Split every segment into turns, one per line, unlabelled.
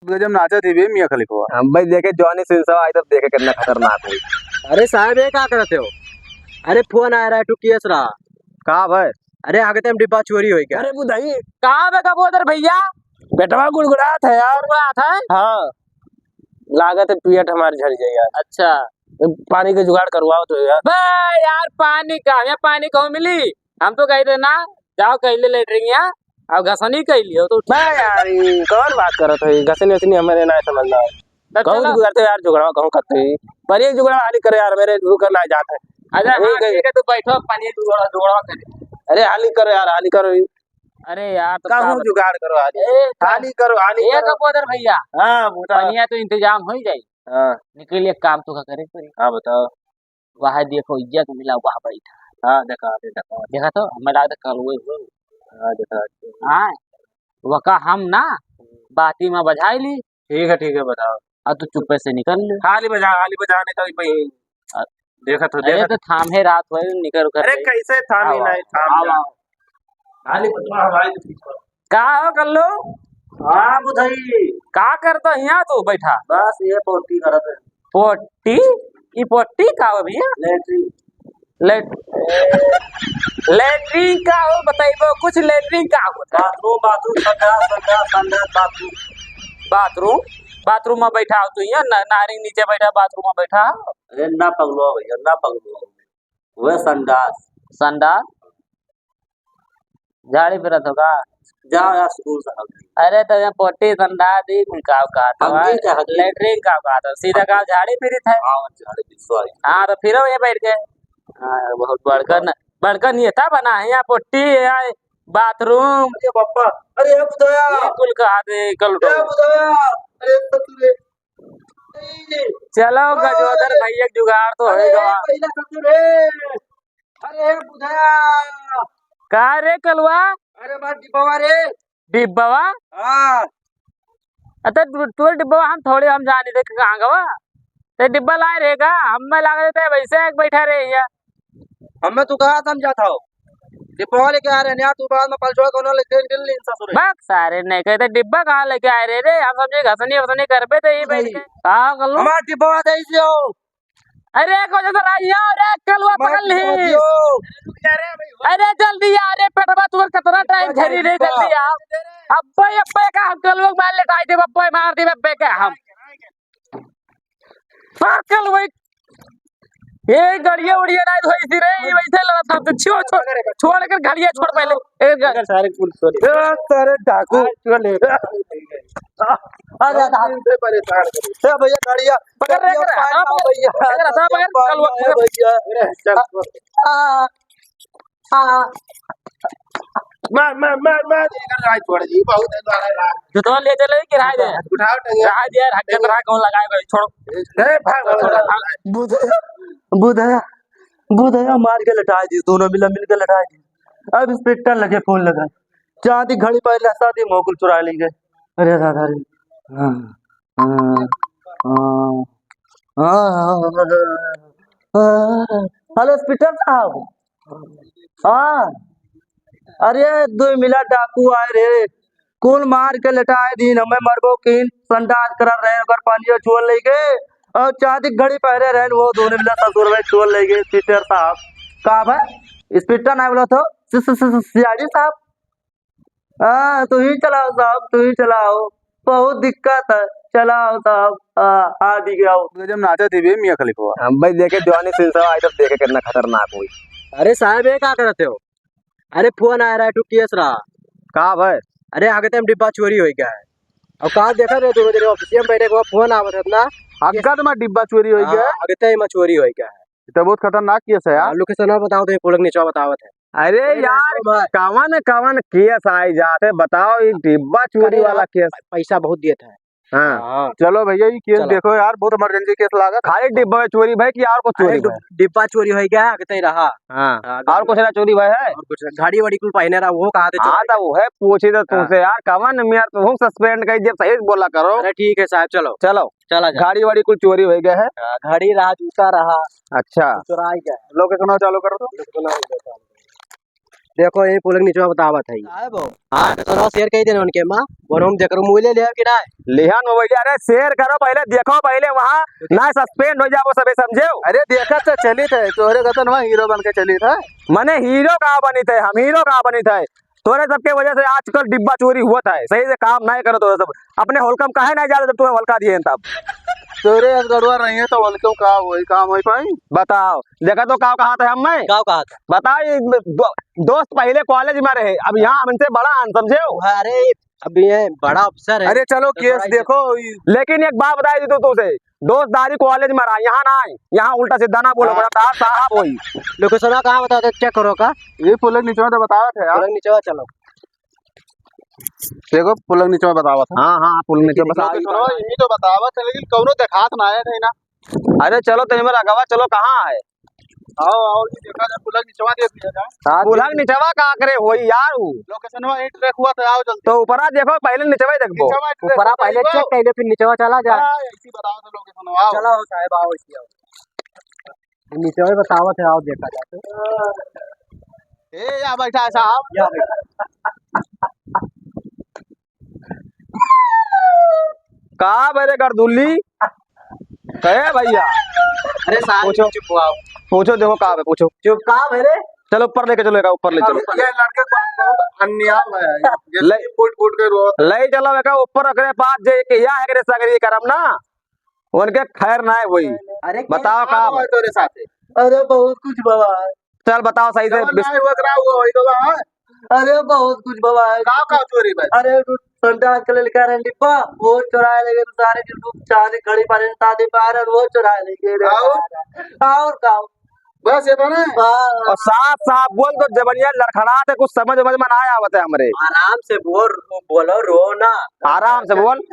गजब नाचा थी बे मियां खलीफा।
हम भाई देखे जॉनी सिंह साहब इधर देखे कितना खतरनाक हुई।
अरे साहब ये क्या करते हो? अरे फोन आ रहा है, टुकियस रहा।
कहा भाई?
अरे आगे तो हम डिब्बा चोरी हो गया।
अरे बुधाई
कहाँ पे कबूतर भैया?
बेटवा गुड़गुड़ा था यार।
आता है?
हाँ लागत है पियट हमारी झड़ जाए यार।
अच्छा
पानी का जुगाड़ करवाओ तो यार।
भाई यार पानी का यहाँ पानी कहूँ मिली? हम तो कही थे ना जाओ कही ले लेटरिंग यहाँ अब घसनी कही लियो तो
मैं यार कौन बात करत है घसनी वसनी हमारे ना समझना कहूँ तो करते यार जुगड़ा कहूँ करते पर एक जुगड़ा हाली करे यार मेरे रुक ना जाते।
अच्छा हाँ ठीक है तू बैठो पानी जुगड़ा जुगड़ा करे।
अरे हाली करो यार हाली करो।
अरे यार तो
कहूँ जुगाड़ करो हाली हाली करो हाली
ये
करो।
कबूतर भैया
हाँ बता।
पानिया तो इंतजाम हो ही जाए।
हाँ
निकल एक काम तो का करे पड़ी।
हाँ बताओ।
वहाँ देखो इज्जत मिला वहाँ बैठा।
हाँ देखा देखा
देखा तो हमें लगा कल वो
हाँ देखा।
हाँ वका हम ना बाती में बजाई ली।
ठीक है बताओ।
अब तू चुप्पे से निकल ले।
हाली बजाने का भी देखा तो
अरे तो थामे रात हुए निकल कर।
अरे कैसे थामी नहीं थाम हाली बतवा हमारी
का हो कर लो?
हाँ बुधाई
का करता यहाँ तू बैठा?
बस ये पोटी करत है।
पोटी ये पोटी का हो भैया?
लेट्रिन
लेटरिन का हो बताइबो कुछ लेटरिन का हो?
Bathroom bathroom bathroom
bathroom bathroom में बैठा हो तू यहाँ नारी नीचे बैठा बाथरूम में बैठा।
अरे ना पगलो भैया ना पगलो वह संडास
संडास झाड़ी पे रहता का?
जाओ यार स्कूल साहब।
अरे तो यहाँ पोटी संडास दी का लेटरिन का सीधा का झाड़ी फिरित है। हाँ तो फिर ये बैठ के हाँ बहुत बड़का नेता बना है यहाँ पोटी यहाँ बाथरूम
अरे पापा अरे बुधाया
कुल कहा दे कल
बुधाया अरे ससुरे
चलो गजोदर भैया जुगाड़ तो होएगा।
अरे बुधाया
का रे कलवा?
अरे बात डिब्बा रे
डिब्बवा?
हाँ
अरे तू डिब्बा हम थोड़े हम जाने थे कहाँ गवा ते डिब्बा लाए रहेगा हमें लगा देते वैसे एक बैठा रहे यहाँ।
हमें तू कहा समझा था डिब्बा लेके आ रहे हैं तू बाद में पलटो कोनो लेके गिर ली ससुरे।
बस सारे नहीं कहते डिब्बा कहाँ लेके आए रे हम समझे घसनी वसनी कर पे थे बैठ के कहाँ कर लो
हमारा डिब्बा दे दियो।
अरे को जैसा अरे कलवा पकड़ ली। अरे जल्दी आ रे पेटवा तू कितना टाइम झरी रे जल्दी आ अब्बे का हम कलवा मार लेटाई दे अब्बे मार दे अब्बे का हम कल वही ये गड़िया उड़िया ना धोई थी रे वैसे लड़ा था तो छोड़ कर गाड़िया छोड़ पहले
सारे पुलिस सारे डाकू चले अरे से परेशान ए भैया गाड़िया
पकड़ रे भैया पकड़
भैया हां मार गाड़ी छोड़ दी बहुत
जो तो ले चले किराए दे
उठाओ टंगे
रहा दे हक तरह कौन लगाएगा छोड़
ए भाग बुधाया मार के लटा दी दोनों मिल के लटा दी। अब इंस्पेक्टर लगे फोन लगा चांदी घड़ी पहले शादी मोकुल चुरा ली गए। अरे दादा रे हेलो इंस्पेक्टर साहब। हाँ अरे 2 मिला डाकू आए रे कौन मार के लटाए दिन हमें मरबो किन संडास कर रहे अगर पानी छोड़ ले गए और चांदी घड़ी पहरे रहे वो दोनों मिला ससुर में छोड़ ले गए। इंस्पेक्टर साहब कहा भाई इंस्पेक्टर ना बोला तो सियाड़ी साहब। हाँ तू ही चलाओ साहब तू ही चलाओ बहुत दिक्कत है चलाओ साहब। हाँ दिख आओ
गजब नाचा थी बे मियां खलीफा।
हम भाई देखे जॉनी सिंह साहब इधर देखे कितना खतरनाक हुई।
अरे साहब ये क्या करते हो? अरे फोन आ रहा है टुकियस रहा।
कहा भाई?
अरे आगे तो हम डिब्बा चोरी हो गया है और कहा देखा रे तू तेरे ऑफिस में बैठे को फोन आवत है ना
आगे तो मैं डिब्बा चोरी हो गया।
आगे तो में चोरी हो गया है
तो बहुत खतरनाक केस है यार।
लोकेशन बताओ तो पुलक नीचे बतावत है।
अरे यार कवन केस आए जाते बताओ ये डिब्बा चोरी वाला केस
पैसा बहुत दिए था।
हाँ
चलो भैया ये केस देखो यार बहुत इमरजेंसी केस लगा
खाली डिब्बा चोरी भाई कि और कुछ चोरी भाई?
डिब्बा चोरी हो गया आगे तो ही रहा।
हाँ और कुछ ना चोरी भाई है
और कुछ गाड़ी वाड़ी कुल पहने रहा वो कहा थे।
हाँ तो वो है पूछी तो तुमसे यार कवन यार तुम सस्पेंड कर जब सही बोला करो।
अरे ठीक है साहब चलो
चलो
चला
गाड़ी वाड़ी कुछ चोरी हो गया है।
घड़ी रहा जूता रहा
अच्छा
चुरा गया
लोकेशन चालू करो तो
देखो ये पुलक नीचे बतावत है हां तो शेयर कही देना उनके मां और हम देख मूल्य ले कि ना
लिहान मोबाइल अरे शेयर करो पहले देखो पहले वहाँ ना सस्पेंड हो जाओ सबे समझे
अरे देखा तो चली थे तोहरे गतन वहाँ हीरो बन के चली था।
मने हीरो कहाँ बनी थे हम हीरो कहाँ बनी थे तोरे सबके वजह से आजकल डिब्बा चोरी हुआ था सही से काम नहीं करो तो सब अपने होलकम काहे नहीं जाते जब तुम्हें होलका दिए तब
तोरे गड़वा रही है तो क्यों का वही काम हो पाई।
बताओ देखा तो गाँव कहाँ थे हम मैं
गाँव कहा था
बताओ ये दोस्त पहले कॉलेज में रहे अब यहाँ हमसे बड़ा हन समझे
अरे अभी ये बड़ा अफसर है
अरे चलो केस देखो
लेकिन एक बात बताई दी तू तुझे दोस्तदारी कॉलेज में रहा यहाँ ना आए यहाँ उल्टा सीधा ना बोलो बड़ा साहब वही
लोकेशन कहाँ बता दे चेक करो का
ये पुलक नीचे में तो बतावा थे यार
पुलक नीचे चलो
देखो पुलक नीचे में बतावा था।
हाँ हाँ पुल नीचे बता
यही तो बतावा था लेकिन कौनो देखात ना आया थे ना।
अरे चलो तेरे में रखवा चलो कहाँ है
आओ आओ ये देखा जाए पुलक नीचवा देख लिया जाए।
पुलक नीचवा कहाँ करे वही यार
लोकेशन में इंट रख हुआ था आओ जल्दी।
तो ऊपरा देखो पहले नीचवा ही देखो
ऊपरा पहले चेक कर ले फिर नीचवा चला जा
ऐसी बताओ तो लोकेशन आओ
चलो साहब आओ इसी आओ नीचवा बतावत है आओ देखा जाए
ए या बैठा है साहब
या बैठा
कहा मेरे गर्दुल्ली कहे भैया
अरे साहब चुप हो आओ
पूछो देखो कहाँ है पूछो
चुप कहाँ मेरे
चलो ऊपर लेके चलो ऊपर ले चलो
ये लड़के को बहुत अन्याय है ये फुट फुट के रो
ले चलो बेका ऊपर रखने पास जे के या है करे सगरी करम ना उनके खैर ना है वही
अरे
बताओ कहाँ
है तेरे साथ
अरे बहुत कुछ बाबा
चल बताओ सही से
नहीं हुआ करा हुआ होई तो बा
अरे बहुत कुछ बाबा है
का चोरी भाई।
अरे संडास के लिए कह रहे डिब्बा वो चुराए लेके तो सारे यूट्यूब चांदी घड़ी पर शादी पार और वो चुराए लेके और का
बस ये तो ना
और साफ साफ बोल तो जबनिया लड़खड़ा थे कुछ समझ में ना आया आवत है हमरे
आराम से बोलो रो ना
आराम से बोल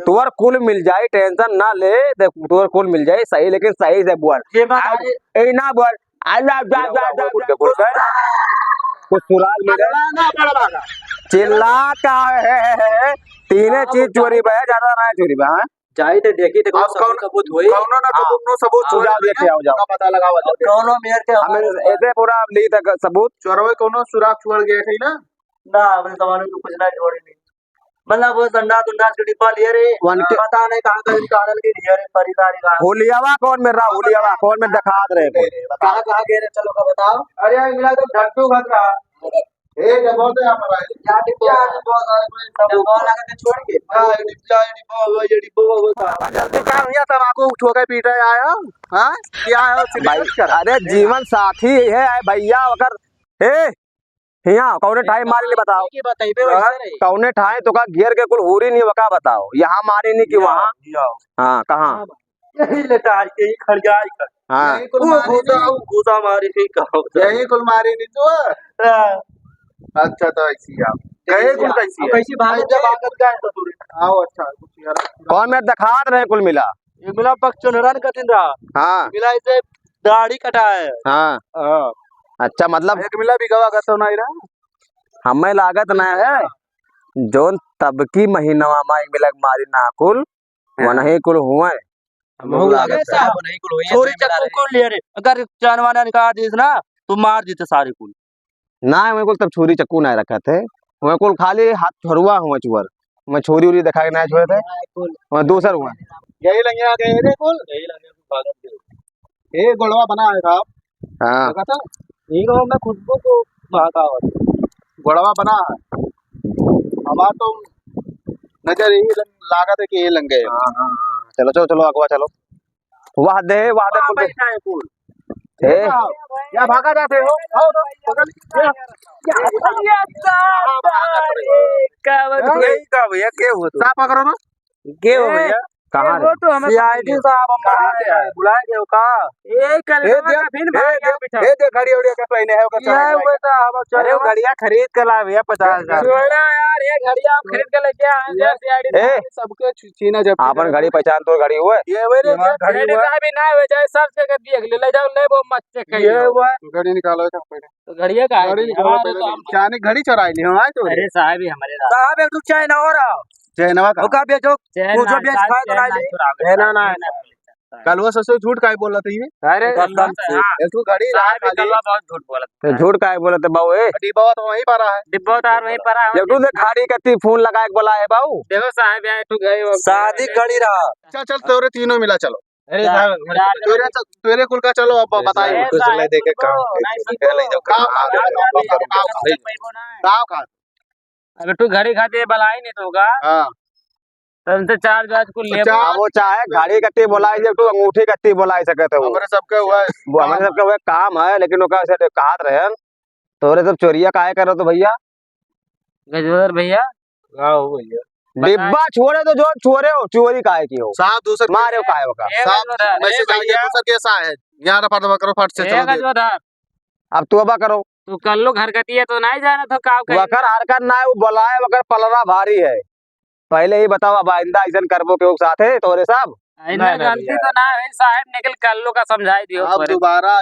तुअर कुल मिल जाए टेंशन ना ले देख तुअर कुल मिल जाए सही लेकिन सही से बोल
ये बात
ए ना बोल कुछ सुराग मिले चिल्ला का है तीने चीज चोरी बा ज्यादा ना चोरी बा
जाई तो देखी तो सबूत होई
कौनो ना सबूत
जाओ देखे आओ जाओ
पता लगावा
कौनो मेयर के
हमें ऐसे पूरा ली तक सबूत
चोरवे कौनो सुराग छोड़ गए थे ना
ना हमने जमाने में कुछ ना जोड़ी नहीं मतलब वो संडास की डिब्बा लिए रे पता नहीं कहां का निकाल के लिए रे खरीदारी का
होलियावा कौन मेरा होलियावा कौन में दिखा रहे
कहां गए रे चलो का बताओ अरे यार मिला तो झट्टू खत रहा
ए डबो तो यहां पर
क्या डिब्बा डब्बा लगा के छोड़ के
हां ये डिब्बा जल्दी काम या तमाकू उठो के पीटे आया हां क्या है
भाई अरे जीवन साथी है भैया अगर ए यहाँ कौने ठाई मारी नहीं बताओ
की बताइबे वैसे रे
कौने ठाई तो का घेर के कुल हुरी नहीं वका बताओ यहाँ मारी नहीं कि वहाँ हाँ कहाँ
यही लेटा के ही खड़गाई कर
हाँ
वो घुसा मारी थी कहो
यही कुल मारी नहीं तो अच्छा तो ऐसी आप कहे कुल कैसी
भाग जब आगत गए तो दूर
आओ अच्छा कुछ यार
कौन में दिखात रहे कुल मिला
ये मिला पक्षोनरन कथिन रहा
हाँ
मिला इसे दाढ़ी कटाए
हाँ अच्छा मतलब
एक मिला भी गवा का तो नहीं रहा
हमें लागत ना है जोन तब की महीनवा में मिलक मारी ना कुल वही कुल हुए
चोरी चक्कू कुल लिए रे अगर जानवाना निकाल दीस ना तो मार देते सारे कुल
ना वही कुल तब छुरी चक्कू नहीं रखे थे वही कुल खाली हाथ छोड़वा हुआ चुअर मैं छोरी उरी दिखा के नहीं छोड़े थे वह दूसर हुआ
यही लगे आ गए रे कुल यही लगे ए गोलवा बना है साहब
हाँ
देखा था
ये गांव में खुशबू को भागा
गोलवा बना है हमारा तो नजर यही लागत है कि ये लंगे
चलो चलो चलो अगवा चलो वाह दे कुल
बैठा है कुल
ए
या भागा जाते हो आओ तो बगल यही का भैया के हो तो पकड़ो ना
के हो भैया कहाँ
वो तो हमें सीआईडी साहब हमारे बुलाए गए का ये कल का फिर भाग गया पीछे
ए देख घड़ी उड़ी के पहने है का
ये वो तो हम
अरे वो घड़िया खरीद के ला भैया 50,000
छोड़ा यार ये घड़िया आप खरीद के लेके आए हैं सीआईडी
ए
सबके छीना जब
आपन घड़ी पहचान तो घड़ी हुए
ये वे रे
घड़ी का भी ना हो जाए सब से कर दिए ले जाओ ले वो मत चेक
ये हुआ घड़ी निकालो था पहले
तो घड़िया का
घड़ी निकालो चाने घड़ी चुराई ली हो आए तो
अरे साहब ही हमारे
साहब एक चाय ना हो रहा
जयनवा का
का बेचो
चैन
वो जो बेच खाए तो ना ले
ना
कल वो सबसे झूठ काहे बोल रहा था ये?
अरे
कसम से।
हाँ,
तू घड़ी
साहब भी
खाली
कलवा बहुत झूठ बोला
तो झूठ काहे बोले थे बाबू ए
डिब्बा तो वहीं पर है।
डिब्बा तार वहीं पर है।
जब तू ने खाड़ी कत्ती फोन लगा के बोला है बाबू
देखो साहब यहाँ तू गए वो
शादी कड़ी रहा।
चल चल तेरे तीनों मिला चलो।
अरे साहब
तेरे कुल का चलो अब बताइए।
देखे
काम
अगर तू घड़ी खाते बलाई नहीं तो होगा
हाँ
तो उनसे चार ब्याज को ले
चार-
हाँ, वो चाहे घड़ी कत्ती बोला जब तू अंगूठी कत्ती बोला सके थे वो
हमारे सबके हुआ है।
वो हमारे सबका वो काम है लेकिन वो कैसे कहात रहे तोरे सब चोरिया काहे करो तो भैया
गजोदर भैया
डिब्बा छोड़े तो जो छोरे हो चोरी काहे की हो
साहब दूसरे
मारे हो काहे हो का
ए
साहब
गजोदर,
मैसेज
ए
आ गया
भैया,
दूसरा कैसा है यहाँ रफा दफा करो फट से
ए
चलो दे।
गजोदर,
अब तू अबा करो
तू कल लो घर कती है तो नहीं जाना तो काव कहीं
वकर हरकत ना है वो बोलाए वकर पलरा भारी है पहले ही बताओ अब आइंदा ऐसा करबो के साथ है तोरे साहब
इतना गलती तो ना है साहब निकल कल लो का समझाई दियो
अब दोबारा